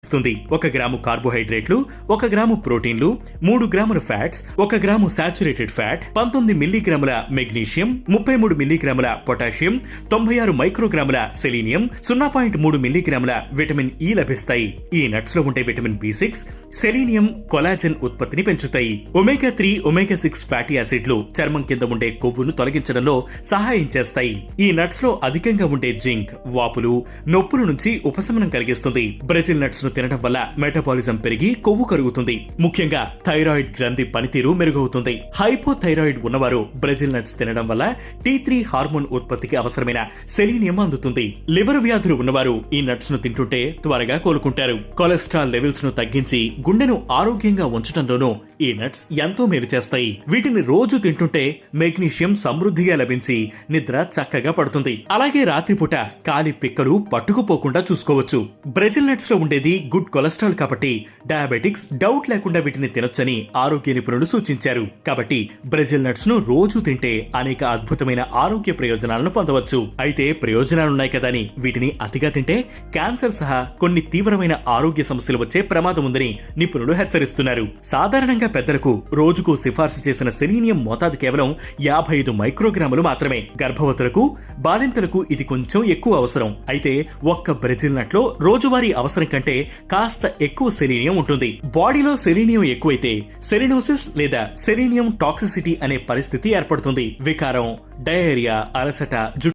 ఇస్తుంది. 1 గ్రాము కార్బోహైడ్రేట్లు, 1 గ్రాము ప్రోటీన్లు, 3 గ్రాముల ఫ్యాట్స్, 1 గ్రాము సాచురేటెడ్ ఫ్యాట్, 19 మిల్లీగ్రాముల మెగ్నీషియం, 33 మిల్లీగ్రాముల పొటాషియం, 96 మైక్రోగ్రాముల సెలీనియం, 0.3 మిల్లీగ్రాముల విటమిన్ ఇ లభిస్తాయి. ఈ నట్స్ లో ఉండే విటమిన్ బి6 సెలీనియం కొలాజెన్ ఉత్పత్తిని పెంచుతాయి. ఒమేగా 3, ఒమేగా 6 ఫ్యాటీ యాసిడ్లు చర్మం కింద ఉండే కొవ్వును తొలగించడంలో సహాయం చేస్తాయి. ఈ నట్స్ లో అధికంగా ఉండే జింక్ వాపులు, నొప్పుల నుంచి ఉపశమనం కలిగిస్తుంది. బ్రెజిల్ నట్స్ ను తినడం వల్ల మెటబాలిజం పెరిగి కొవ్వు కరుగుతుంది. ముఖ్యంగా థైరాయిడ్ గ్రంథి పనితీరు మెరుగవుతుంది. హైపోథైరాయిడ్ ఉన్నవారు బ్రెజిల్ నట్స్ తినడం వల్ల T3 హార్మోన్ ఉత్పత్తికి అవసరమైన సెలీనియం అందుతుంది. లివర్ వ్యాధులు ఉన్నవారు ఈ నట్స్ ను తింటుంటే త్వరగా కోలుకుంటారు. కొలెస్ట్రాల్ లెవెల్స్ ను తగ్గించి గుండెను ఆరోగ్యంగా ఉంచడంలోనూ ఈ నట్స్ ఎంతో మేలు చేస్తాయి. వీటిని రోజు తింటుంటే మెగ్నీషియం సమృద్ధిగా లభించి నిద్ర చక్కగా పడుతుంది. అలాగే రాత్రిపూట కాలి పిక్కలు పట్టుకుపోకుండా చూసుకోవచ్చు. బ్రెజిల్ నట్స్ లో ఉండేది గుడ్ కొలెస్ట్రాల్ కాబట్టి డయాబెటిక్స్ డౌట్ లేకుండా వీటిని తినొచ్చని ఆరోగ్య నిపుణులు సూచించారు. కాబట్టి బ్రెజిల్ నట్స్ ను రోజు తింటే అనేక అద్భుతమైన ఆరోగ్య ప్రయోజనాలను పొందవచ్చు. అయితే ప్రయోజనాలున్నాయి కదా అని వీటిని అతిగా తింటే క్యాన్సర్ సహా కొన్ని తీవ్రమైన ఆరోగ్య సమస్యలు వచ్చే ప్రమాదం ఉందని నిపుణులు హెచ్చరిస్తున్నారు. సాధారణంగా పెద్దలకు రోజుకు సిఫార్సు చేసిన సెలీనియం మోతాదు కేవలం 55 మైక్రోగ్రాములు మాత్రమే. గర్భవతులకు, బాలింతలకు ఇది కొంచెం ఎక్కువ అవసరం. అయితే ఒక్క బ్రెజిల్ నట్ లో రోజువారీ అవసరం కంటే కాస్త ఎక్కువ సెలీనియం ఉంటుంది. బాడీలో సెలీనియం ఎక్కువైతే సెలినోసిస్ లేదా సెలీనియం టాక్సిసిటీ అనే పరిస్థితి ఏర్పడుతుంది. వికారం, డయేరియా, అలసట,